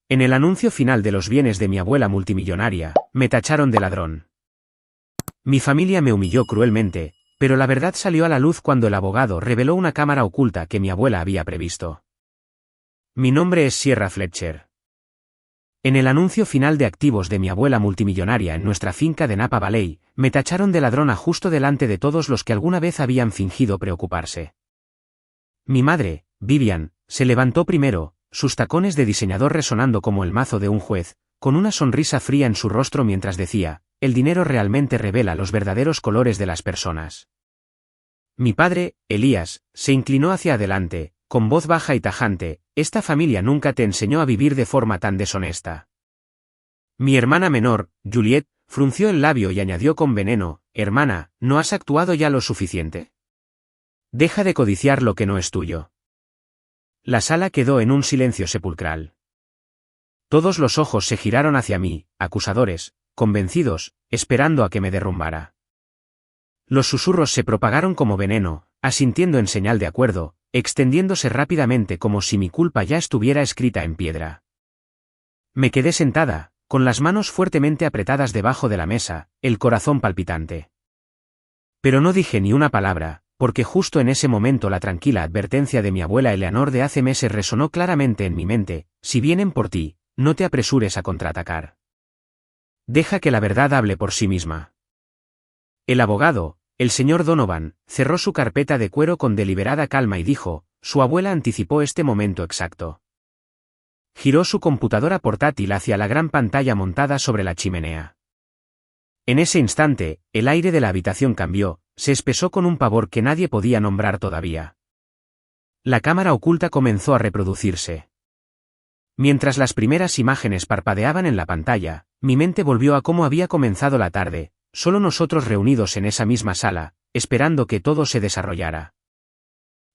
En el anuncio final de los bienes de mi abuela multimillonaria, me tacharon de ladrón. Mi familia me humilló cruelmente, pero la verdad salió a la luz cuando el abogado reveló una cámara oculta que mi abuela había previsto. Mi nombre es Sierra Fletcher. En el anuncio final de activos de mi abuela multimillonaria en nuestra finca de Napa Valley, me tacharon de ladrona justo delante de todos los que alguna vez habían fingido preocuparse. Mi madre, Vivian, se levantó primero, sus tacones de diseñador resonando como el mazo de un juez, con una sonrisa fría en su rostro mientras decía, el dinero realmente revela los verdaderos colores de las personas. Mi padre, Elías, se inclinó hacia adelante, con voz baja y tajante, esta familia nunca te enseñó a vivir de forma tan deshonesta. Mi hermana menor, Juliet, frunció el labio y añadió con veneno, hermana, ¿no has actuado ya lo suficiente? Deja de codiciar lo que no es tuyo. La sala quedó en un silencio sepulcral. Todos los ojos se giraron hacia mí, acusadores, convencidos, esperando a que me derrumbara. Los susurros se propagaron como veneno, asintiendo en señal de acuerdo, extendiéndose rápidamente como si mi culpa ya estuviera escrita en piedra. Me quedé sentada, con las manos fuertemente apretadas debajo de la mesa, el corazón palpitante. Pero no dije ni una palabra, porque justo en ese momento la tranquila advertencia de mi abuela Eleanor de hace meses resonó claramente en mi mente, si vienen por ti, no te apresures a contraatacar. Deja que la verdad hable por sí misma. El abogado, el señor Donovan, cerró su carpeta de cuero con deliberada calma y dijo, su abuela anticipó este momento exacto. Giró su computadora portátil hacia la gran pantalla montada sobre la chimenea. En ese instante, el aire de la habitación cambió, se espesó con un pavor que nadie podía nombrar todavía. La cámara oculta comenzó a reproducirse. Mientras las primeras imágenes parpadeaban en la pantalla, mi mente volvió a cómo había comenzado la tarde, solo nosotros reunidos en esa misma sala, esperando que todo se desarrollara.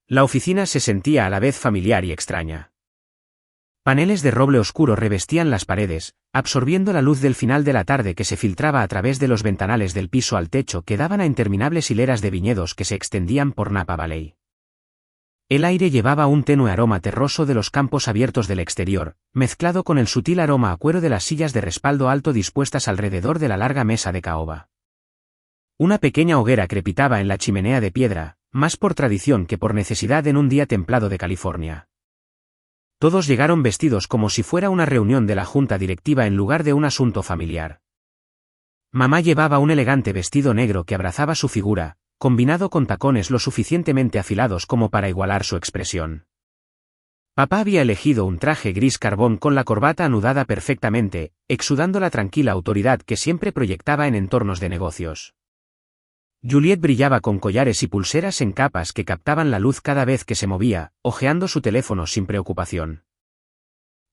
La oficina se sentía a la vez familiar y extraña. Paneles de roble oscuro revestían las paredes, absorbiendo la luz del final de la tarde que se filtraba a través de los ventanales del piso al techo que daban a interminables hileras de viñedos que se extendían por Napa Valley. El aire llevaba un tenue aroma terroso de los campos abiertos del exterior, mezclado con el sutil aroma a cuero de las sillas de respaldo alto dispuestas alrededor de la larga mesa de caoba. Una pequeña hoguera crepitaba en la chimenea de piedra, más por tradición que por necesidad en un día templado de California. Todos llegaron vestidos como si fuera una reunión de la junta directiva en lugar de un asunto familiar. Mamá llevaba un elegante vestido negro que abrazaba su figura, combinado con tacones lo suficientemente afilados como para igualar su expresión. Papá había elegido un traje gris carbón con la corbata anudada perfectamente, exudando la tranquila autoridad que siempre proyectaba en entornos de negocios. Juliet brillaba con collares y pulseras en capas que captaban la luz cada vez que se movía, hojeando su teléfono sin preocupación.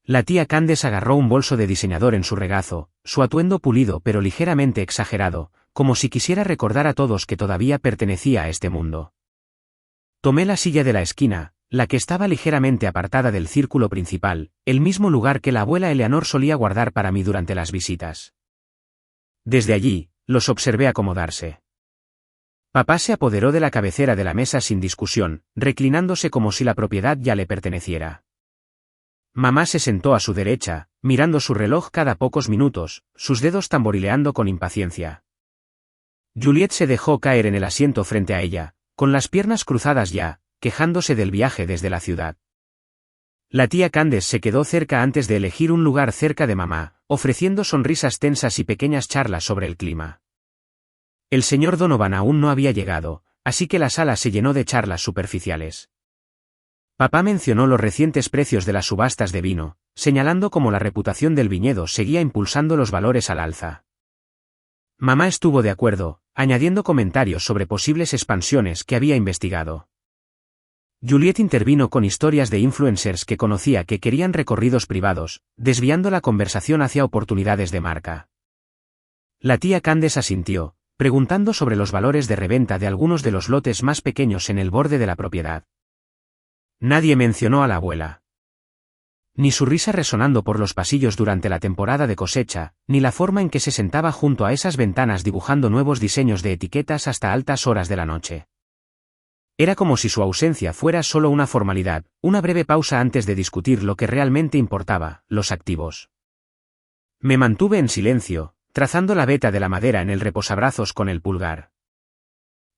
La tía Candace agarró un bolso de diseñador en su regazo, su atuendo pulido pero ligeramente exagerado, como si quisiera recordar a todos que todavía pertenecía a este mundo. Tomé la silla de la esquina, la que estaba ligeramente apartada del círculo principal, el mismo lugar que la abuela Eleanor solía guardar para mí durante las visitas. Desde allí, los observé acomodarse. Papá se apoderó de la cabecera de la mesa sin discusión, reclinándose como si la propiedad ya le perteneciera. Mamá se sentó a su derecha, mirando su reloj cada pocos minutos, sus dedos tamborileando con impaciencia. Juliet se dejó caer en el asiento frente a ella, con las piernas cruzadas ya, quejándose del viaje desde la ciudad. La tía Candace se quedó cerca antes de elegir un lugar cerca de mamá, ofreciendo sonrisas tensas y pequeñas charlas sobre el clima. El señor Donovan aún no había llegado, así que la sala se llenó de charlas superficiales. Papá mencionó los recientes precios de las subastas de vino, señalando cómo la reputación del viñedo seguía impulsando los valores al alza. Mamá estuvo de acuerdo, añadiendo comentarios sobre posibles expansiones que había investigado. Juliet intervino con historias de influencers que conocía que querían recorridos privados, desviando la conversación hacia oportunidades de marca. La tía Candace asintió, preguntando sobre los valores de reventa de algunos de los lotes más pequeños en el borde de la propiedad. Nadie mencionó a la abuela. Ni su risa resonando por los pasillos durante la temporada de cosecha, ni la forma en que se sentaba junto a esas ventanas dibujando nuevos diseños de etiquetas hasta altas horas de la noche. Era como si su ausencia fuera solo una formalidad, una breve pausa antes de discutir lo que realmente importaba, los activos. Me mantuve en silencio, trazando la veta de la madera en el reposabrazos con el pulgar.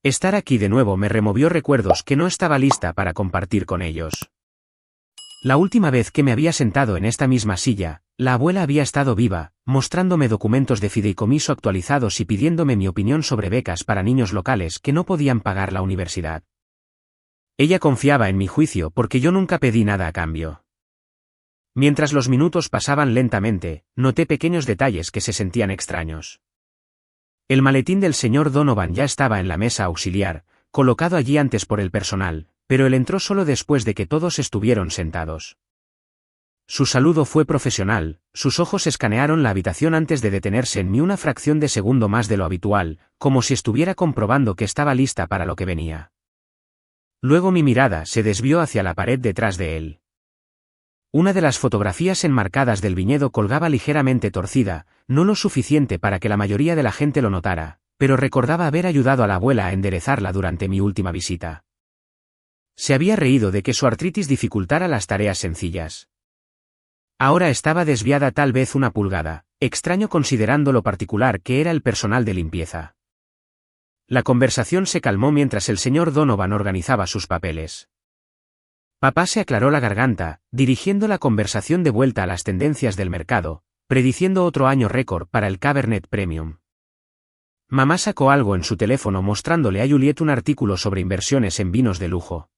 Estar aquí de nuevo me removió recuerdos que no estaba lista para compartir con ellos. La última vez que me había sentado en esta misma silla, la abuela había estado viva, mostrándome documentos de fideicomiso actualizados y pidiéndome mi opinión sobre becas para niños locales que no podían pagar la universidad. Ella confiaba en mi juicio porque yo nunca pedí nada a cambio. Mientras los minutos pasaban lentamente, noté pequeños detalles que se sentían extraños. El maletín del señor Donovan ya estaba en la mesa auxiliar, colocado allí antes por el personal, pero él entró solo después de que todos estuvieron sentados. Su saludo fue profesional, sus ojos escanearon la habitación antes de detenerse en mí una fracción de segundo más de lo habitual, como si estuviera comprobando que estaba lista para lo que venía. Luego mi mirada se desvió hacia la pared detrás de él. Una de las fotografías enmarcadas del viñedo colgaba ligeramente torcida, no lo suficiente para que la mayoría de la gente lo notara, pero recordaba haber ayudado a la abuela a enderezarla durante mi última visita. Se había reído de que su artritis dificultara las tareas sencillas. Ahora estaba desviada tal vez una pulgada, extraño considerando lo particular que era el personal de limpieza. La conversación se calmó mientras el señor Donovan organizaba sus papeles. Papá se aclaró la garganta, dirigiendo la conversación de vuelta a las tendencias del mercado, prediciendo otro año récord para el Cabernet Premium. Mamá sacó algo en su teléfono mostrándole a Juliet un artículo sobre inversiones en vinos de lujo.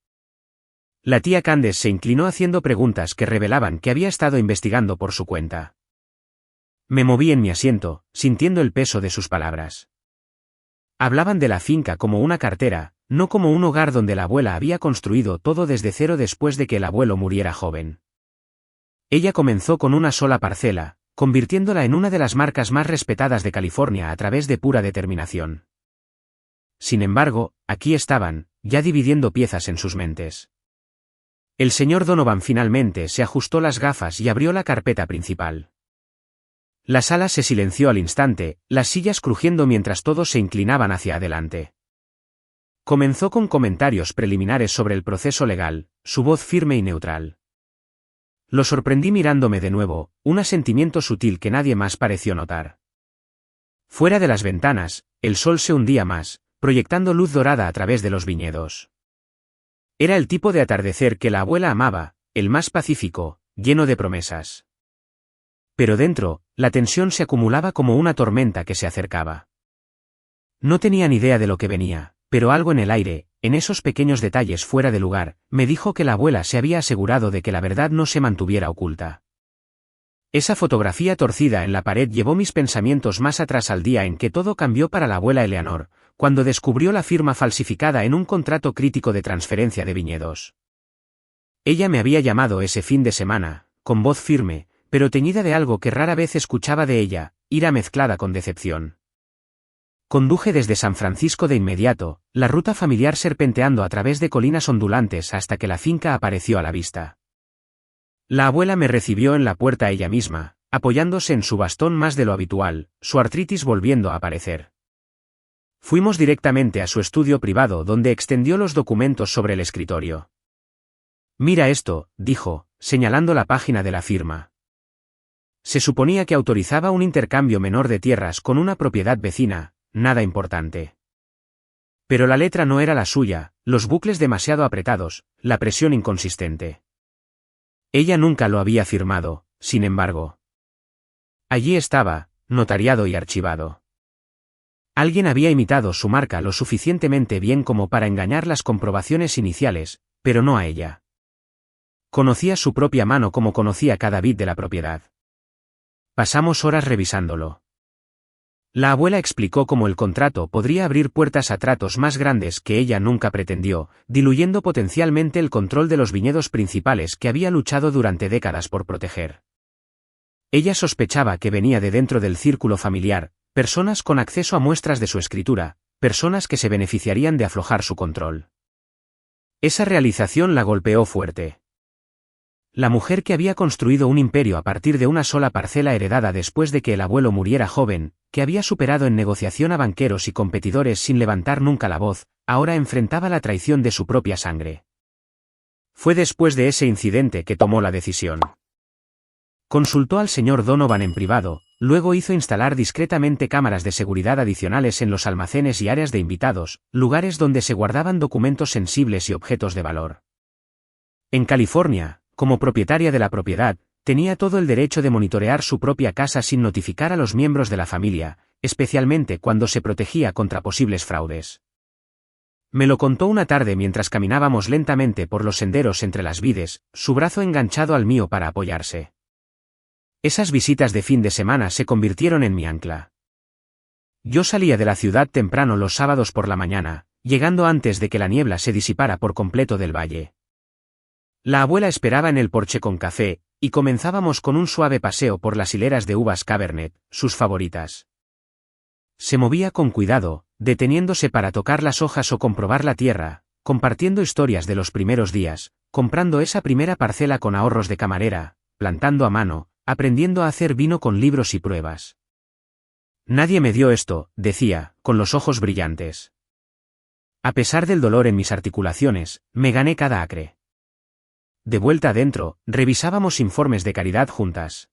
La tía Candace se inclinó haciendo preguntas que revelaban que había estado investigando por su cuenta. Me moví en mi asiento, sintiendo el peso de sus palabras. Hablaban de la finca como una cartera, no como un hogar donde la abuela había construido todo desde cero después de que el abuelo muriera joven. Ella comenzó con una sola parcela, convirtiéndola en una de las marcas más respetadas de California a través de pura determinación. Sin embargo, aquí estaban, ya dividiendo piezas en sus mentes. El señor Donovan finalmente se ajustó las gafas y abrió la carpeta principal. La sala se silenció al instante, las sillas crujiendo mientras todos se inclinaban hacia adelante. Comenzó con comentarios preliminares sobre el proceso legal, su voz firme y neutral. Lo sorprendí mirándome de nuevo, un asentimiento sutil que nadie más pareció notar. Fuera de las ventanas, el sol se hundía más, proyectando luz dorada a través de los viñedos. Era el tipo de atardecer que la abuela amaba, el más pacífico, lleno de promesas. Pero dentro, la tensión se acumulaba como una tormenta que se acercaba. No tenía ni idea de lo que venía, pero algo en el aire, en esos pequeños detalles fuera de lugar, me dijo que la abuela se había asegurado de que la verdad no se mantuviera oculta. Esa fotografía torcida en la pared llevó mis pensamientos más atrás al día en que todo cambió para la abuela Eleanor, cuando descubrió la firma falsificada en un contrato crítico de transferencia de viñedos. Ella me había llamado ese fin de semana, con voz firme, pero teñida de algo que rara vez escuchaba de ella, ira mezclada con decepción. Conduje desde San Francisco de inmediato, la ruta familiar serpenteando a través de colinas ondulantes hasta que la finca apareció a la vista. La abuela me recibió en la puerta ella misma, apoyándose en su bastón más de lo habitual, su artritis volviendo a aparecer. Fuimos directamente a su estudio privado donde extendió los documentos sobre el escritorio. Mira esto, dijo, señalando la página de la firma. Se suponía que autorizaba un intercambio menor de tierras con una propiedad vecina, nada importante. Pero la letra no era la suya, los bucles demasiado apretados, la presión inconsistente. Ella nunca lo había firmado, sin embargo. Allí estaba, notariado y archivado. Alguien había imitado su marca lo suficientemente bien como para engañar las comprobaciones iniciales, pero no a ella. Conocía su propia mano como conocía cada bit de la propiedad. Pasamos horas revisándolo. La abuela explicó cómo el contrato podría abrir puertas a tratos más grandes que ella nunca pretendió, diluyendo potencialmente el control de los viñedos principales que había luchado durante décadas por proteger. Ella sospechaba que venía de dentro del círculo familiar, personas con acceso a muestras de su escritura, personas que se beneficiarían de aflojar su control. Esa realización la golpeó fuerte. La mujer que había construido un imperio a partir de una sola parcela heredada después de que el abuelo muriera joven, que había superado en negociación a banqueros y competidores sin levantar nunca la voz, ahora enfrentaba la traición de su propia sangre. Fue después de ese incidente que tomó la decisión. Consultó al señor Donovan en privado, luego hizo instalar discretamente cámaras de seguridad adicionales en los almacenes y áreas de invitados, lugares donde se guardaban documentos sensibles y objetos de valor. En California, como propietaria de la propiedad, tenía todo el derecho de monitorear su propia casa sin notificar a los miembros de la familia, especialmente cuando se protegía contra posibles fraudes. Me lo contó una tarde mientras caminábamos lentamente por los senderos entre las vides, su brazo enganchado al mío para apoyarse. Esas visitas de fin de semana se convirtieron en mi ancla. Yo salía de la ciudad temprano los sábados por la mañana, llegando antes de que la niebla se disipara por completo del valle. La abuela esperaba en el porche con café, y comenzábamos con un suave paseo por las hileras de uvas Cabernet, sus favoritas. Se movía con cuidado, deteniéndose para tocar las hojas o comprobar la tierra, compartiendo historias de los primeros días, comprando esa primera parcela con ahorros de camarera, plantando a mano, aprendiendo a hacer vino con libros y pruebas. Nadie me dio esto, decía, con los ojos brillantes. A pesar del dolor en mis articulaciones, me gané cada acre. De vuelta adentro, revisábamos informes de caridad juntas.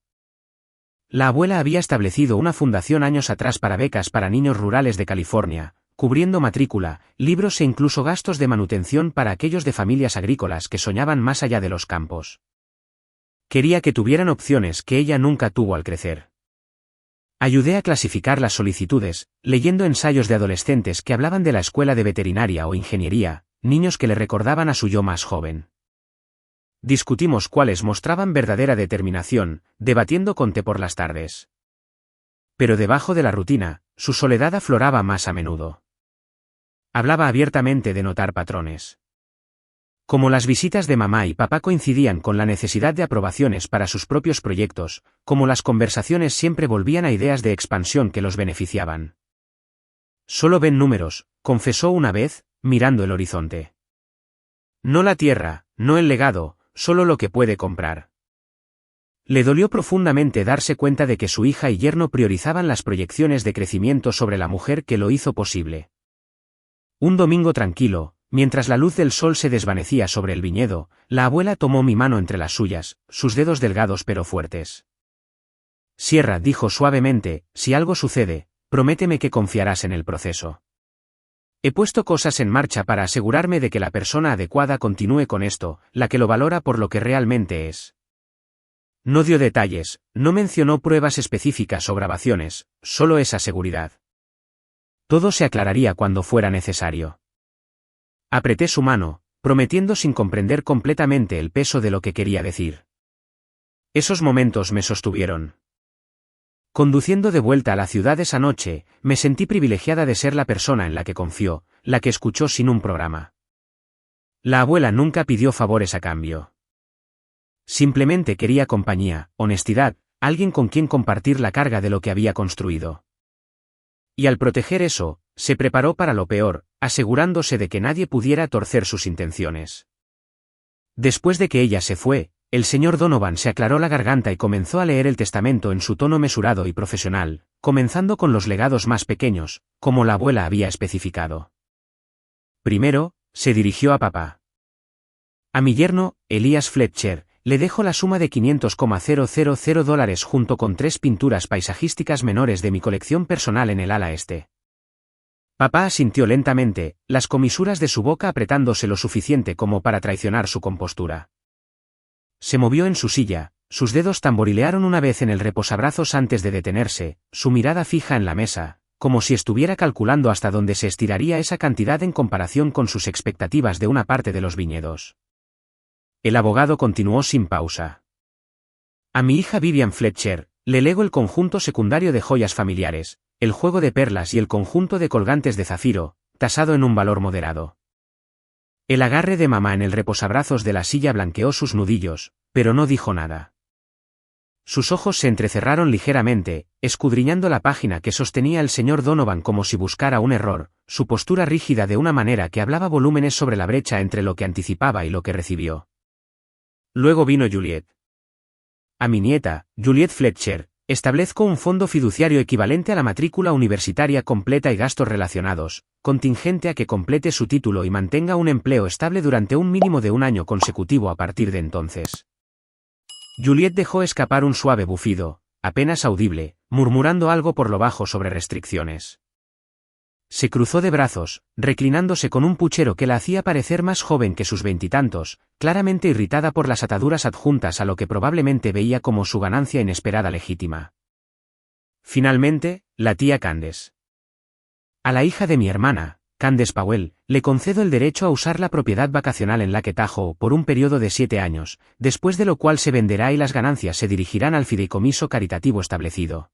La abuela había establecido una fundación años atrás para becas para niños rurales de California, cubriendo matrícula, libros e incluso gastos de manutención para aquellos de familias agrícolas que soñaban más allá de los campos. Quería que tuvieran opciones que ella nunca tuvo al crecer. Ayudé a clasificar las solicitudes, leyendo ensayos de adolescentes que hablaban de la escuela de veterinaria o ingeniería, niños que le recordaban a su yo más joven. Discutimos cuáles mostraban verdadera determinación, debatiendo con té por las tardes. Pero debajo de la rutina, su soledad afloraba más a menudo. Hablaba abiertamente de notar patrones. Como las visitas de mamá y papá coincidían con la necesidad de aprobaciones para sus propios proyectos, como las conversaciones siempre volvían a ideas de expansión que los beneficiaban. Solo ven números, confesó una vez, mirando el horizonte. No la tierra, no el legado, solo lo que puede comprar. Le dolió profundamente darse cuenta de que su hija y yerno priorizaban las proyecciones de crecimiento sobre la mujer que lo hizo posible. Un domingo tranquilo, mientras la luz del sol se desvanecía sobre el viñedo, la abuela tomó mi mano entre las suyas, sus dedos delgados pero fuertes. Sierra, dijo suavemente, si algo sucede, prométeme que confiarás en el proceso. He puesto cosas en marcha para asegurarme de que la persona adecuada continúe con esto, la que lo valora por lo que realmente es. No dio detalles, no mencionó pruebas específicas o grabaciones, solo esa seguridad. Todo se aclararía cuando fuera necesario. Apreté su mano, prometiendo sin comprender completamente el peso de lo que quería decir. Esos momentos me sostuvieron. Conduciendo de vuelta a la ciudad esa noche, me sentí privilegiada de ser la persona en la que confió, la que escuchó sin un programa. La abuela nunca pidió favores a cambio. Simplemente quería compañía, honestidad, alguien con quien compartir la carga de lo que había construido. Y al proteger eso, se preparó para lo peor, asegurándose de que nadie pudiera torcer sus intenciones. Después de que ella se fue, el señor Donovan se aclaró la garganta y comenzó a leer el testamento en su tono mesurado y profesional, comenzando con los legados más pequeños, como la abuela había especificado. Primero, se dirigió a papá. A mi yerno, Elias Fletcher, le dejo la suma de $500,000 junto con 3 pinturas paisajísticas menores de mi colección personal en el ala este. Papá asintió lentamente, las comisuras de su boca apretándose lo suficiente como para traicionar su compostura. Se movió en su silla, sus dedos tamborilearon una vez en el reposabrazos antes de detenerse, su mirada fija en la mesa, como si estuviera calculando hasta dónde se estiraría esa cantidad en comparación con sus expectativas de una parte de los viñedos. El abogado continuó sin pausa. A mi hija Vivian Fletcher, le lego el conjunto secundario de joyas familiares, el juego de perlas y el conjunto de colgantes de zafiro, tasado en un valor moderado. El agarre de mamá en el reposabrazos de la silla blanqueó sus nudillos, pero no dijo nada. Sus ojos se entrecerraron ligeramente, escudriñando la página que sostenía el señor Donovan como si buscara un error, su postura rígida de una manera que hablaba volúmenes sobre la brecha entre lo que anticipaba y lo que recibió. Luego vino Juliet. A mi nieta, Juliet Fletcher, establezco un fondo fiduciario equivalente a la matrícula universitaria completa y gastos relacionados, contingente a que complete su título y mantenga un empleo estable durante un mínimo de un año consecutivo a partir de entonces. Juliet dejó escapar un suave bufido, apenas audible, murmurando algo por lo bajo sobre restricciones. Se cruzó de brazos, reclinándose con un puchero que la hacía parecer más joven que sus veintitantos, claramente irritada por las ataduras adjuntas a lo que probablemente veía como su ganancia inesperada legítima. Finalmente, la tía Candace. A la hija de mi hermana, Candace Powell, le concedo el derecho a usar la propiedad vacacional en Lake Tahoe por un periodo de 7 años, después de lo cual se venderá y las ganancias se dirigirán al fideicomiso caritativo establecido.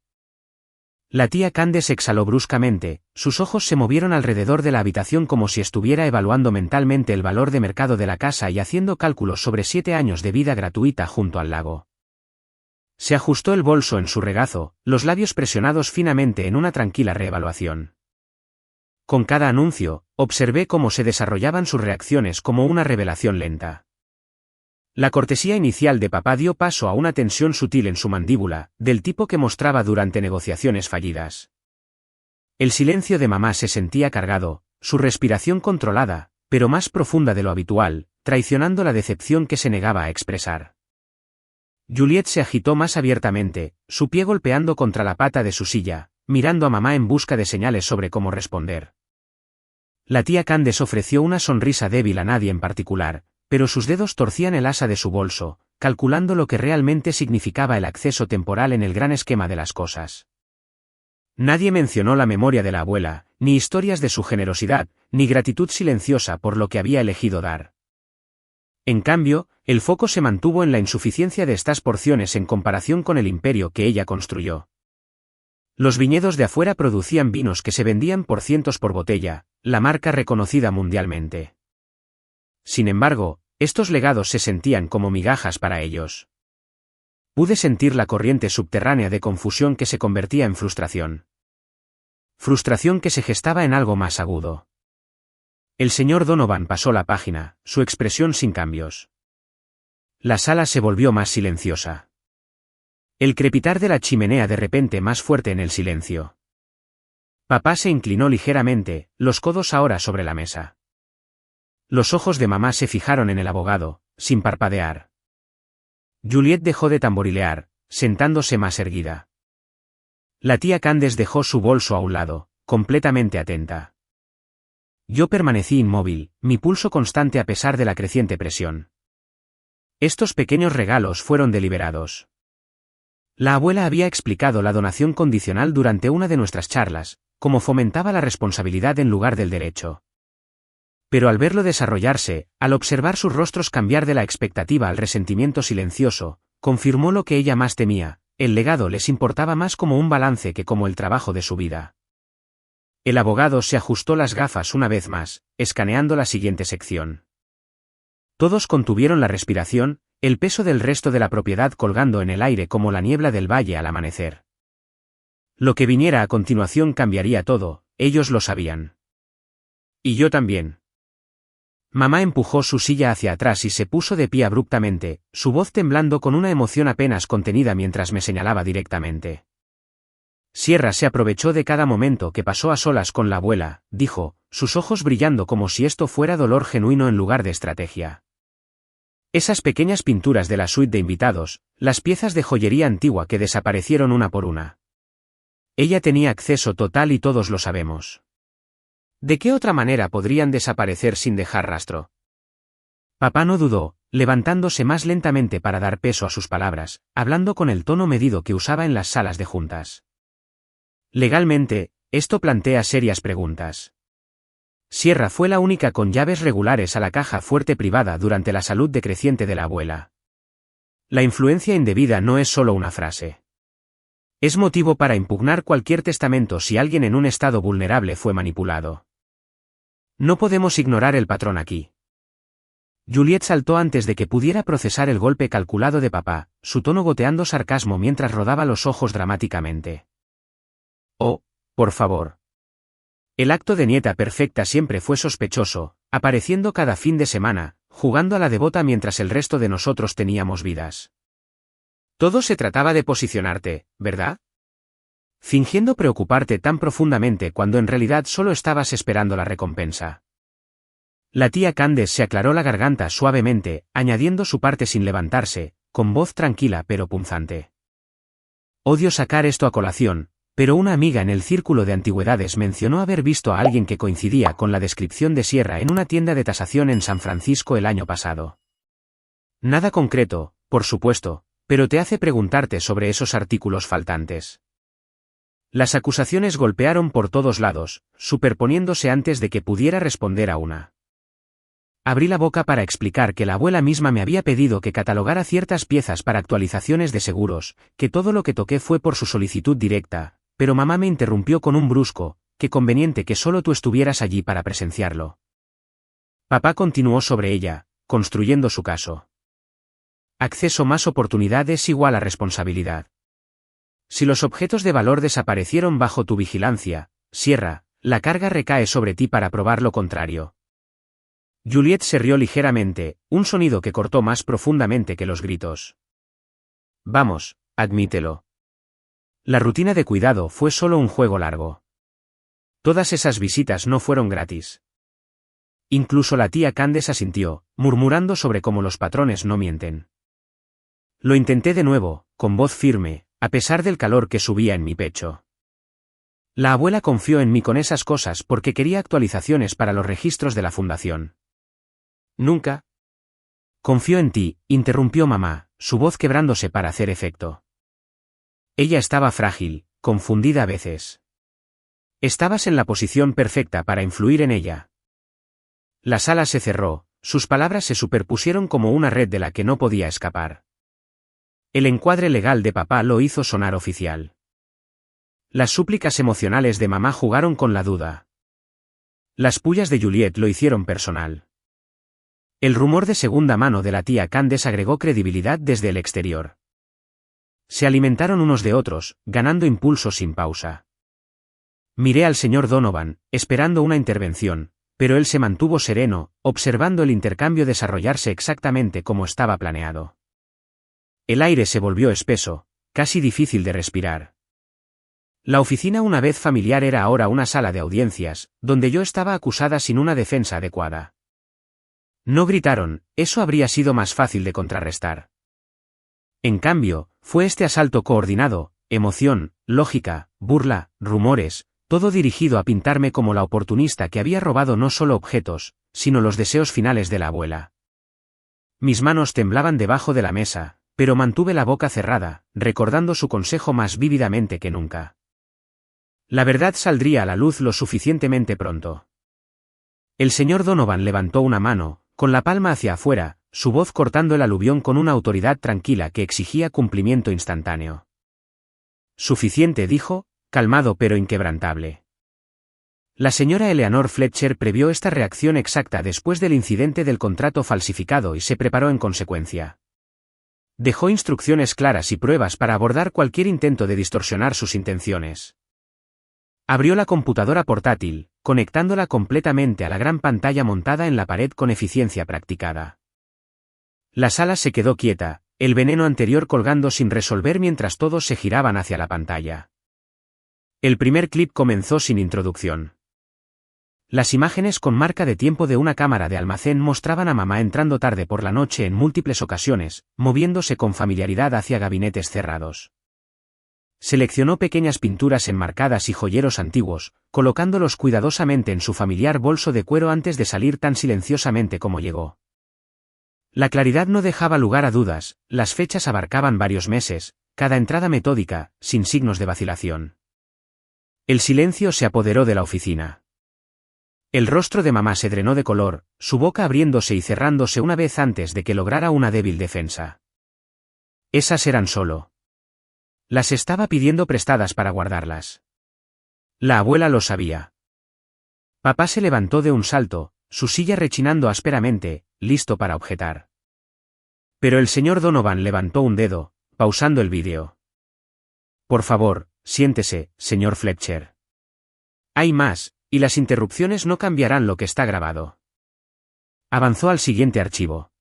La tía Candace exhaló bruscamente, sus ojos se movieron alrededor de la habitación como si estuviera evaluando mentalmente el valor de mercado de la casa y haciendo cálculos sobre 7 años de vida gratuita junto al lago. Se ajustó el bolso en su regazo, los labios presionados finamente en una tranquila reevaluación. Con cada anuncio, observé cómo se desarrollaban sus reacciones como una revelación lenta. La cortesía inicial de papá dio paso a una tensión sutil en su mandíbula, del tipo que mostraba durante negociaciones fallidas. El silencio de mamá se sentía cargado, su respiración controlada, pero más profunda de lo habitual, traicionando la decepción que se negaba a expresar. Juliet se agitó más abiertamente, su pie golpeando contra la pata de su silla, mirando a mamá en busca de señales sobre cómo responder. La tía Candace ofreció una sonrisa débil a nadie en particular, pero sus dedos torcían el asa de su bolso, calculando lo que realmente significaba el acceso temporal en el gran esquema de las cosas. Nadie mencionó la memoria de la abuela, ni historias de su generosidad, ni gratitud silenciosa por lo que había elegido dar. En cambio, el foco se mantuvo en la insuficiencia de estas porciones en comparación con el imperio que ella construyó. Los viñedos de afuera producían vinos que se vendían por cientos por botella, la marca reconocida mundialmente. Sin embargo, estos legados se sentían como migajas para ellos. Pude sentir la corriente subterránea de confusión que se convertía en frustración. Frustración que se gestaba en algo más agudo. El señor Donovan pasó la página, su expresión sin cambios. La sala se volvió más silenciosa. El crepitar de la chimenea de repente más fuerte en el silencio. Papá se inclinó ligeramente, los codos ahora sobre la mesa. Los ojos de mamá se fijaron en el abogado, sin parpadear. Juliet dejó de tamborilear, sentándose más erguida. La tía Candace dejó su bolso a un lado, completamente atenta. Yo permanecí inmóvil, mi pulso constante a pesar de la creciente presión. Estos pequeños regalos fueron deliberados. La abuela había explicado la donación condicional durante una de nuestras charlas, como fomentaba la responsabilidad en lugar del derecho. Pero al verlo desarrollarse, al observar sus rostros cambiar de la expectativa al resentimiento silencioso, confirmó lo que ella más temía, el legado les importaba más como un balance que como el trabajo de su vida. El abogado se ajustó las gafas una vez más, escaneando la siguiente sección. Todos contuvieron la respiración, el peso del resto de la propiedad colgando en el aire como la niebla del valle al amanecer. Lo que viniera a continuación cambiaría todo, ellos lo sabían. Y yo también. Mamá empujó su silla hacia atrás y se puso de pie abruptamente, su voz temblando con una emoción apenas contenida mientras me señalaba directamente. Sierra se aprovechó de cada momento que pasó a solas con la abuela, dijo, sus ojos brillando como si esto fuera dolor genuino en lugar de estrategia. Esas pequeñas pinturas de la suite de invitados, las piezas de joyería antigua que desaparecieron una por una. Ella tenía acceso total y todos lo sabemos. ¿De qué otra manera podrían desaparecer sin dejar rastro? Papá no dudó, levantándose más lentamente para dar peso a sus palabras, hablando con el tono medido que usaba en las salas de juntas. Legalmente, esto plantea serias preguntas. Sierra fue la única con llaves regulares a la caja fuerte privada durante la salud decreciente de la abuela. La influencia indebida no es solo una frase. Es motivo para impugnar cualquier testamento si alguien en un estado vulnerable fue manipulado. No podemos ignorar el patrón aquí. Juliet saltó antes de que pudiera procesar el golpe calculado de papá, su tono goteando sarcasmo mientras rodaba los ojos dramáticamente. Oh, por favor. El acto de nieta perfecta siempre fue sospechoso, apareciendo cada fin de semana, jugando a la devota mientras el resto de nosotros teníamos vidas. Todo se trataba de posicionarte, ¿verdad? Fingiendo preocuparte tan profundamente cuando en realidad solo estabas esperando la recompensa. La tía Candace se aclaró la garganta suavemente, añadiendo su parte sin levantarse, con voz tranquila pero punzante. Odio sacar esto a colación, pero una amiga en el círculo de antigüedades mencionó haber visto a alguien que coincidía con la descripción de Sierra en una tienda de tasación en San Francisco el año pasado. Nada concreto, por supuesto, pero te hace preguntarte sobre esos artículos faltantes. Las acusaciones golpearon por todos lados, superponiéndose antes de que pudiera responder a una. Abrí la boca para explicar que la abuela misma me había pedido que catalogara ciertas piezas para actualizaciones de seguros, que todo lo que toqué fue por su solicitud directa, pero mamá me interrumpió con un brusco: qué conveniente que solo tú estuvieras allí para presenciarlo. Papá continuó sobre ella, construyendo su caso. Acceso más oportunidad es igual a responsabilidad. Si los objetos de valor desaparecieron bajo tu vigilancia, Sierra, la carga recae sobre ti para probar lo contrario. Juliet se rió ligeramente, un sonido que cortó más profundamente que los gritos. Vamos, admítelo. La rutina de cuidado fue solo un juego largo. Todas esas visitas no fueron gratis. Incluso la tía Candace asintió, murmurando sobre cómo los patrones no mienten. Lo intenté de nuevo, con voz firme, a pesar del calor que subía en mi pecho. La abuela confió en mí con esas cosas porque quería actualizaciones para los registros de la fundación. Nunca. Confió en ti, interrumpió mamá, su voz quebrándose para hacer efecto. Ella estaba frágil, confundida a veces. Estabas en la posición perfecta para influir en ella. La sala se cerró, sus palabras se superpusieron como una red de la que no podía escapar. El encuadre legal de papá lo hizo sonar oficial. Las súplicas emocionales de mamá jugaron con la duda. Las pullas de Juliet lo hicieron personal. El rumor de segunda mano de la tía Candace agregó credibilidad desde el exterior. Se alimentaron unos de otros, ganando impulso sin pausa. Miré al señor Donovan, esperando una intervención, pero él se mantuvo sereno, observando el intercambio desarrollarse exactamente como estaba planeado. El aire se volvió espeso, casi difícil de respirar. La oficina una vez familiar era ahora una sala de audiencias, donde yo estaba acusada sin una defensa adecuada. No gritaron, eso habría sido más fácil de contrarrestar. En cambio, fue este asalto coordinado, emoción, lógica, burla, rumores, todo dirigido a pintarme como la oportunista que había robado no solo objetos, sino los deseos finales de la abuela. Mis manos temblaban debajo de la mesa, pero mantuve la boca cerrada, recordando su consejo más vívidamente que nunca. La verdad saldría a la luz lo suficientemente pronto. El señor Donovan levantó una mano, con la palma hacia afuera, su voz cortando el aluvión con una autoridad tranquila que exigía cumplimiento instantáneo. Suficiente, dijo, calmado pero inquebrantable. La señora Eleanor Fletcher previó esta reacción exacta después del incidente del contrato falsificado y se preparó en consecuencia. Dejó instrucciones claras y pruebas para abordar cualquier intento de distorsionar sus intenciones. Abrió la computadora portátil, conectándola completamente a la gran pantalla montada en la pared con eficiencia practicada. La sala se quedó quieta, el veneno anterior colgando sin resolver mientras todos se giraban hacia la pantalla. El primer clip comenzó sin introducción. Las imágenes con marca de tiempo de una cámara de almacén mostraban a mamá entrando tarde por la noche en múltiples ocasiones, moviéndose con familiaridad hacia gabinetes cerrados. Seleccionó pequeñas pinturas enmarcadas y joyeros antiguos, colocándolos cuidadosamente en su familiar bolso de cuero antes de salir tan silenciosamente como llegó. La claridad no dejaba lugar a dudas, las fechas abarcaban varios meses, cada entrada metódica, sin signos de vacilación. El silencio se apoderó de la oficina. El rostro de mamá se drenó de color, su boca abriéndose y cerrándose una vez antes de que lograra una débil defensa. Esas eran solo. Las estaba pidiendo prestadas para guardarlas. La abuela lo sabía. Papá se levantó de un salto, su silla rechinando ásperamente, listo para objetar. Pero el señor Donovan levantó un dedo, pausando el vídeo. Por favor, siéntese, señor Fletcher. Hay más, y las interrupciones no cambiarán lo que está grabado. Avanzó al siguiente archivo.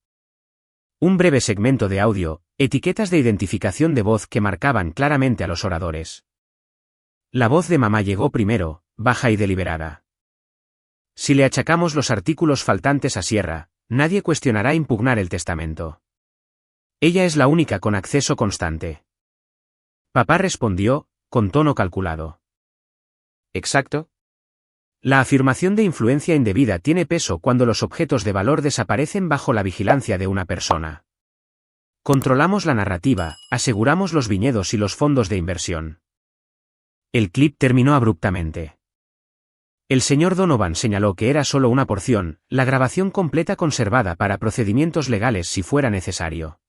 Un breve segmento de audio, etiquetas de identificación de voz que marcaban claramente a los oradores. La voz de mamá llegó primero, baja y deliberada. Si le achacamos los artículos faltantes a Sierra, nadie cuestionará impugnar el testamento. Ella es la única con acceso constante. Papá respondió, con tono calculado. ¿Exacto? La afirmación de influencia indebida tiene peso cuando los objetos de valor desaparecen bajo la vigilancia de una persona. Controlamos la narrativa, aseguramos los viñedos y los fondos de inversión. El clip terminó abruptamente. El señor Donovan señaló que era solo una porción, la grabación completa conservada para procedimientos legales si fuera necesario.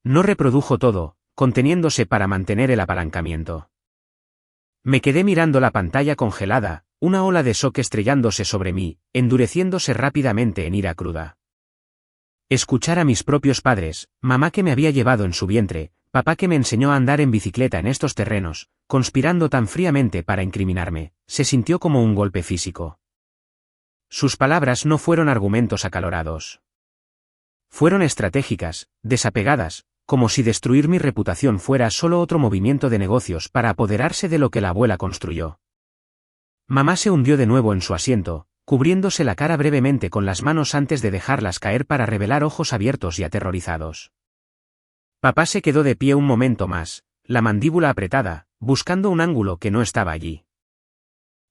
No reprodujo todo, conteniéndose para mantener el apalancamiento. Me quedé mirando la pantalla congelada, una ola de shock estrellándose sobre mí, endureciéndose rápidamente en ira cruda. Escuchar a mis propios padres, mamá que me había llevado en su vientre, papá que me enseñó a andar en bicicleta en estos terrenos, conspirando tan fríamente para incriminarme, se sintió como un golpe físico. Sus palabras no fueron argumentos acalorados. Fueron estratégicas, desapegadas, como si destruir mi reputación fuera solo otro movimiento de negocios para apoderarse de lo que la abuela construyó. Mamá se hundió de nuevo en su asiento, cubriéndose la cara brevemente con las manos antes de dejarlas caer para revelar ojos abiertos y aterrorizados. Papá se quedó de pie un momento más, la mandíbula apretada, buscando un ángulo que no estaba allí.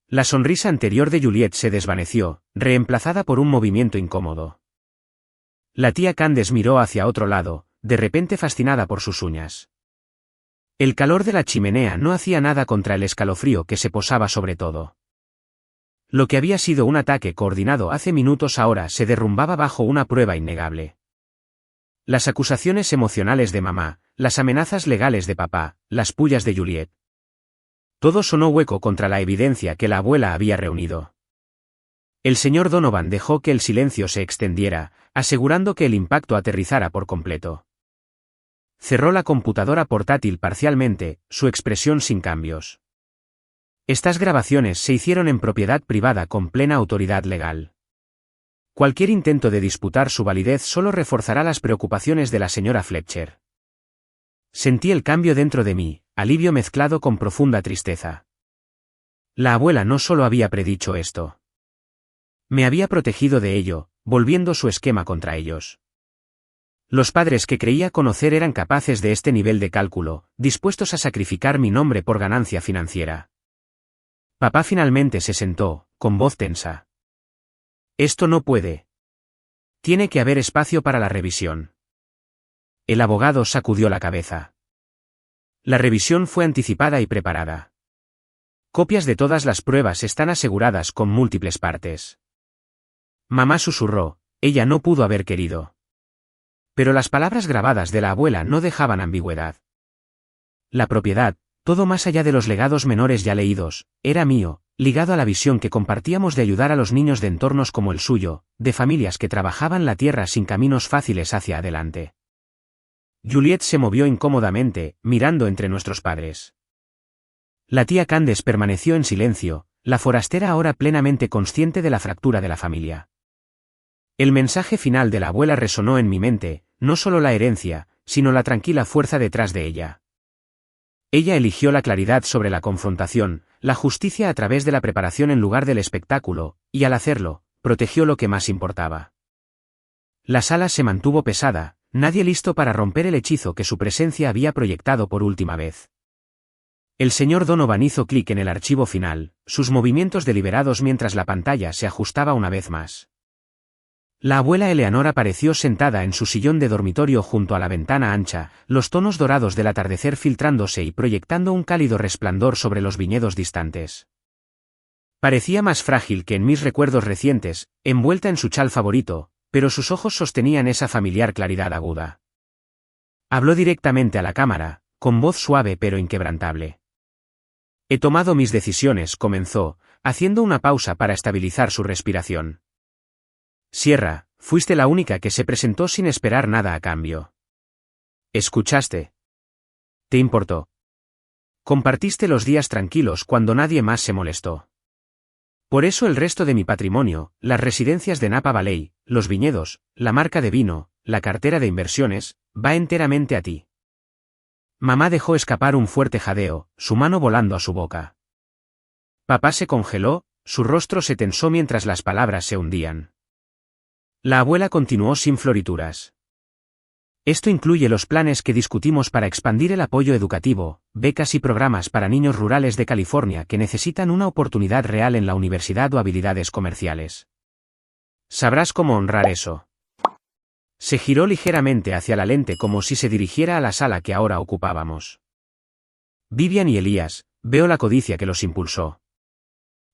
La sonrisa anterior de Juliet se desvaneció, reemplazada por un movimiento incómodo. La tía Candace miró hacia otro lado, de repente fascinada por sus uñas. El calor de la chimenea no hacía nada contra el escalofrío que se posaba sobre todo. Lo que había sido un ataque coordinado hace minutos ahora se derrumbaba bajo una prueba innegable. Las acusaciones emocionales de mamá, las amenazas legales de papá, las pullas de Juliet. Todo sonó hueco contra la evidencia que la abuela había reunido. El señor Donovan dejó que el silencio se extendiera, asegurando que el impacto aterrizara por completo. Cerró la computadora portátil parcialmente, su expresión sin cambios. Estas grabaciones se hicieron en propiedad privada con plena autoridad legal. Cualquier intento de disputar su validez solo reforzará las preocupaciones de la señora Fletcher. Sentí el cambio dentro de mí, alivio mezclado con profunda tristeza. La abuela no solo había predicho esto. Me había protegido de ello, volviendo su esquema contra ellos. Los padres que creía conocer eran capaces de este nivel de cálculo, dispuestos a sacrificar mi nombre por ganancia financiera. Papá finalmente se sentó, con voz tensa. Esto no puede. Tiene que haber espacio para la revisión. El abogado sacudió la cabeza. La revisión fue anticipada y preparada. Copias de todas las pruebas están aseguradas con múltiples partes. Mamá susurró, ella no pudo haber querido. Pero las palabras grabadas de la abuela no dejaban ambigüedad. La propiedad, todo más allá de los legados menores ya leídos, era mío, ligado a la visión que compartíamos de ayudar a los niños de entornos como el suyo, de familias que trabajaban la tierra sin caminos fáciles hacia adelante. Juliet se movió incómodamente, mirando entre nuestros padres. La tía Candace permaneció en silencio, la forastera ahora plenamente consciente de la fractura de la familia. El mensaje final de la abuela resonó en mi mente, no solo la herencia, sino la tranquila fuerza detrás de ella. Ella eligió la claridad sobre la confrontación, la justicia a través de la preparación en lugar del espectáculo, y al hacerlo, protegió lo que más importaba. La sala se mantuvo pesada, nadie listo para romper el hechizo que su presencia había proyectado por última vez. El señor Donovan hizo clic en el archivo final, sus movimientos deliberados mientras la pantalla se ajustaba una vez más. La abuela Eleanor apareció sentada en su sillón de dormitorio junto a la ventana ancha, los tonos dorados del atardecer filtrándose y proyectando un cálido resplandor sobre los viñedos distantes. Parecía más frágil que en mis recuerdos recientes, envuelta en su chal favorito, pero sus ojos sostenían esa familiar claridad aguda. Habló directamente a la cámara, con voz suave pero inquebrantable. He tomado mis decisiones, comenzó, haciendo una pausa para estabilizar su respiración. Sierra, fuiste la única que se presentó sin esperar nada a cambio. ¿Escuchaste? ¿Te importó? Compartiste los días tranquilos cuando nadie más se molestó. Por eso el resto de mi patrimonio, las residencias de Napa Valley, los viñedos, la marca de vino, la cartera de inversiones, va enteramente a ti. Mamá dejó escapar un fuerte jadeo, su mano volando a su boca. Papá se congeló, su rostro se tensó mientras las palabras se hundían. La abuela continuó sin florituras. Esto incluye los planes que discutimos para expandir el apoyo educativo, becas y programas para niños rurales de California que necesitan una oportunidad real en la universidad o habilidades comerciales. Sabrás cómo honrar eso. Se giró ligeramente hacia la lente como si se dirigiera a la sala que ahora ocupábamos. Vivian y Elías, veo la codicia que los impulsó.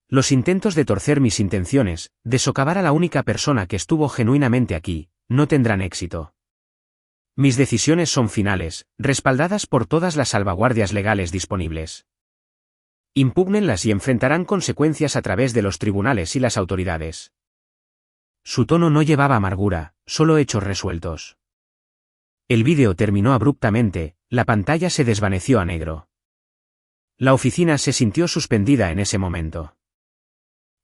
Los intentos de torcer mis intenciones, de socavar a la única persona que estuvo genuinamente aquí, no tendrán éxito. Mis decisiones son finales, respaldadas por todas las salvaguardias legales disponibles. Impúgnenlas y enfrentarán consecuencias a través de los tribunales y las autoridades. Su tono no llevaba amargura, solo hechos resueltos. El vídeo terminó abruptamente, la pantalla se desvaneció a negro. La oficina se sintió suspendida en ese momento.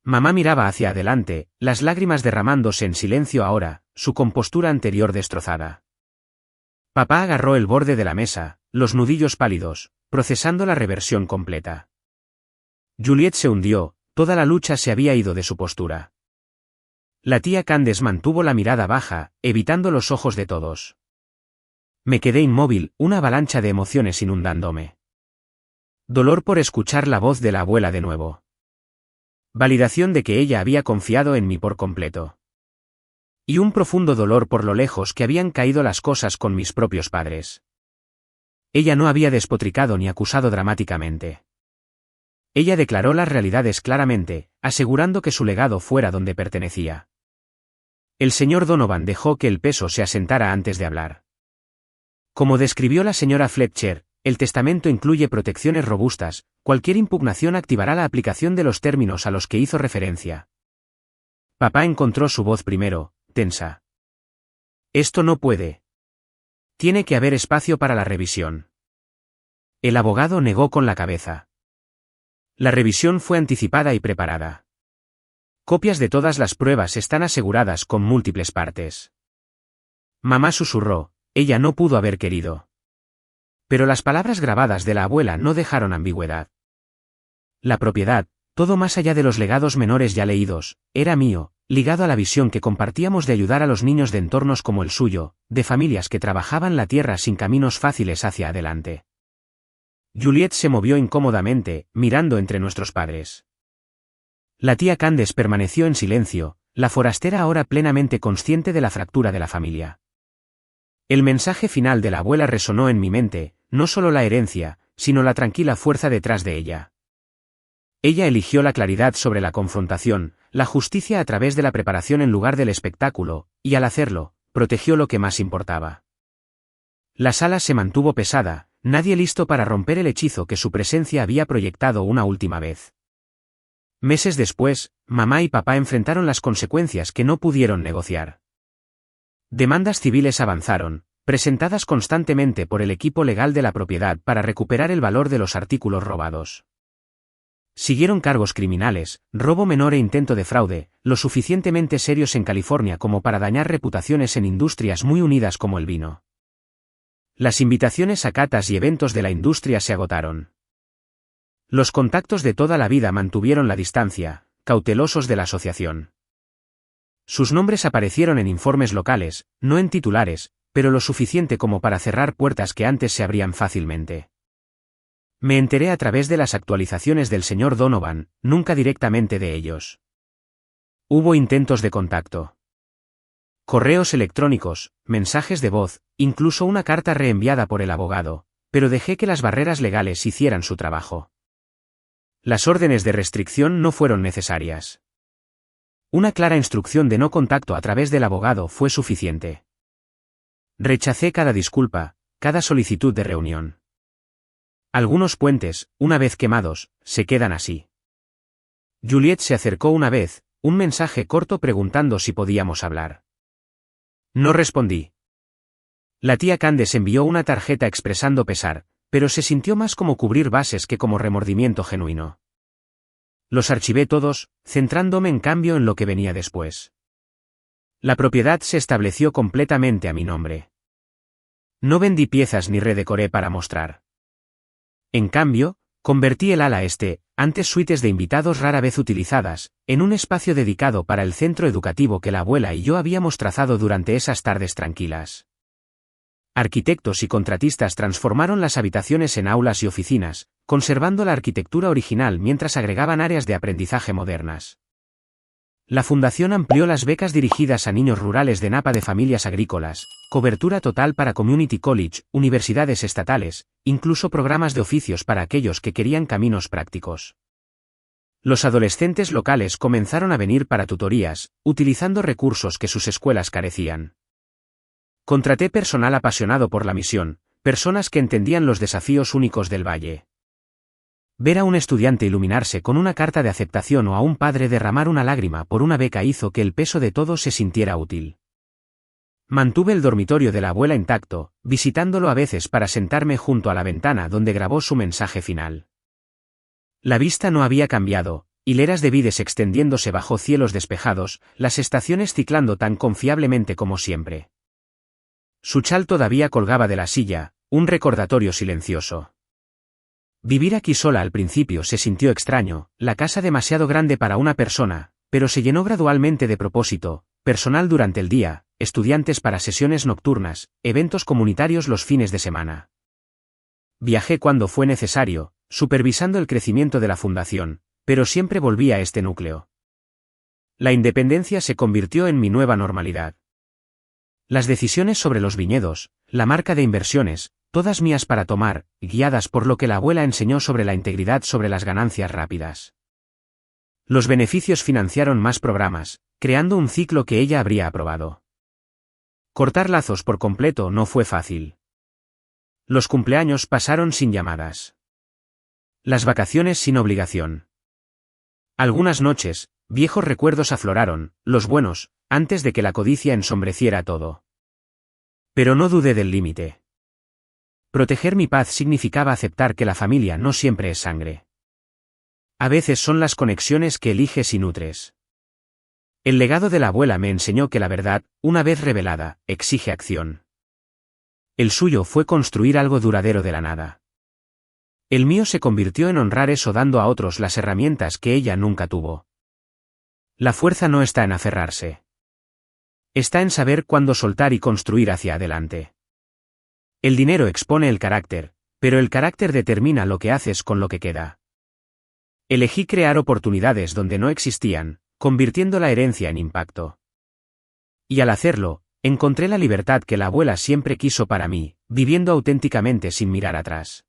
Mamá miraba hacia adelante, las lágrimas derramándose en silencio ahora, su compostura anterior destrozada. Papá agarró el borde de la mesa, los nudillos pálidos, procesando la reversión completa. Juliet se hundió, toda la lucha se había ido de su postura. La tía Candace mantuvo la mirada baja, evitando los ojos de todos. Me quedé inmóvil, una avalancha de emociones inundándome. Dolor por escuchar la voz de la abuela de nuevo. Validación de que ella había confiado en mí por completo. Y un profundo dolor por lo lejos que habían caído las cosas con mis propios padres. Ella no había despotricado ni acusado dramáticamente. Ella declaró las realidades claramente, asegurando que su legado fuera donde pertenecía. El señor Donovan dejó que el peso se asentara antes de hablar. Como describió la señora Fletcher, el testamento incluye protecciones robustas, cualquier impugnación activará la aplicación de los términos a los que hizo referencia. Papá encontró su voz primero, tensa. Esto no puede. Tiene que haber espacio para la revisión. El abogado negó con la cabeza. La revisión fue anticipada y preparada. Copias de todas las pruebas están aseguradas con múltiples partes. Mamá susurró, ella no pudo haber querido. Pero las palabras grabadas de la abuela no dejaron ambigüedad. La propiedad, todo más allá de los legados menores ya leídos, era mío, ligado a la visión que compartíamos de ayudar a los niños de entornos como el suyo, de familias que trabajaban la tierra sin caminos fáciles hacia adelante. Juliet se movió incómodamente, mirando entre nuestros padres. La tía Candace permaneció en silencio, la forastera ahora plenamente consciente de la fractura de la familia. El mensaje final de la abuela resonó en mi mente, no solo la herencia, sino la tranquila fuerza detrás de ella. Ella eligió la claridad sobre la confrontación, la justicia a través de la preparación en lugar del espectáculo, y al hacerlo, protegió lo que más importaba. La sala se mantuvo pesada, nadie listo para romper el hechizo que su presencia había proyectado una última vez. Meses después, mamá y papá enfrentaron las consecuencias que no pudieron negociar. Demandas civiles avanzaron, presentadas constantemente por el equipo legal de la propiedad para recuperar el valor de los artículos robados. Siguieron cargos criminales, robo menor e intento de fraude, lo suficientemente serios en California como para dañar reputaciones en industrias muy unidas como el vino. Las invitaciones a catas y eventos de la industria se agotaron. Los contactos de toda la vida mantuvieron la distancia, cautelosos de la asociación. Sus nombres aparecieron en informes locales, no en titulares, pero lo suficiente como para cerrar puertas que antes se abrían fácilmente. Me enteré a través de las actualizaciones del señor Donovan, nunca directamente de ellos. Hubo intentos de contacto. Correos electrónicos, mensajes de voz, incluso una carta reenviada por el abogado, pero dejé que las barreras legales hicieran su trabajo. Las órdenes de restricción no fueron necesarias. Una clara instrucción de no contacto a través del abogado fue suficiente. Rechacé cada disculpa, cada solicitud de reunión. Algunos puentes, una vez quemados, se quedan así. Juliet se acercó una vez, un mensaje corto preguntando si podíamos hablar. No respondí. La tía Candace envió una tarjeta expresando pesar, pero se sintió más como cubrir bases que como remordimiento genuino. Los archivé todos, centrándome en cambio en lo que venía después. La propiedad se estableció completamente a mi nombre. No vendí piezas ni redecoré para mostrar. En cambio, convertí el ala este, antes suites de invitados rara vez utilizadas, en un espacio dedicado para el centro educativo que la abuela y yo habíamos trazado durante esas tardes tranquilas. Arquitectos y contratistas transformaron las habitaciones en aulas y oficinas, conservando la arquitectura original mientras agregaban áreas de aprendizaje modernas. La fundación amplió las becas dirigidas a niños rurales de Napa de familias agrícolas, cobertura total para community college, universidades estatales, incluso programas de oficios para aquellos que querían caminos prácticos. Los adolescentes locales comenzaron a venir para tutorías, utilizando recursos que sus escuelas carecían. Contraté personal apasionado por la misión, personas que entendían los desafíos únicos del valle. Ver a un estudiante iluminarse con una carta de aceptación o a un padre derramar una lágrima por una beca hizo que el peso de todo se sintiera útil. Mantuve el dormitorio de la abuela intacto, visitándolo a veces para sentarme junto a la ventana donde grabó su mensaje final. La vista no había cambiado, hileras de vides extendiéndose bajo cielos despejados, las estaciones ciclando tan confiablemente como siempre. Su chal todavía colgaba de la silla, un recordatorio silencioso. Vivir aquí sola al principio se sintió extraño, la casa demasiado grande para una persona, pero se llenó gradualmente de propósito, personal durante el día, estudiantes para sesiones nocturnas, eventos comunitarios los fines de semana. Viajé cuando fue necesario, supervisando el crecimiento de la fundación, pero siempre volví a este núcleo. La independencia se convirtió en mi nueva normalidad. Las decisiones sobre los viñedos, la marca de inversiones, todas mías para tomar, guiadas por lo que la abuela enseñó sobre la integridad sobre las ganancias rápidas. Los beneficios financiaron más programas, creando un ciclo que ella habría aprobado. Cortar lazos por completo no fue fácil. Los cumpleaños pasaron sin llamadas. Las vacaciones sin obligación. Algunas noches, viejos recuerdos afloraron, los buenos, antes de que la codicia ensombreciera todo. Pero no dudé del límite. Proteger mi paz significaba aceptar que la familia no siempre es sangre. A veces son las conexiones que eliges y nutres. El legado de la abuela me enseñó que la verdad, una vez revelada, exige acción. El suyo fue construir algo duradero de la nada. El mío se convirtió en honrar eso dando a otros las herramientas que ella nunca tuvo. La fuerza no está en aferrarse. Está en saber cuándo soltar y construir hacia adelante. El dinero expone el carácter, pero el carácter determina lo que haces con lo que queda. Elegí crear oportunidades donde no existían, convirtiendo la herencia en impacto. Y al hacerlo, encontré la libertad que la abuela siempre quiso para mí, viviendo auténticamente sin mirar atrás.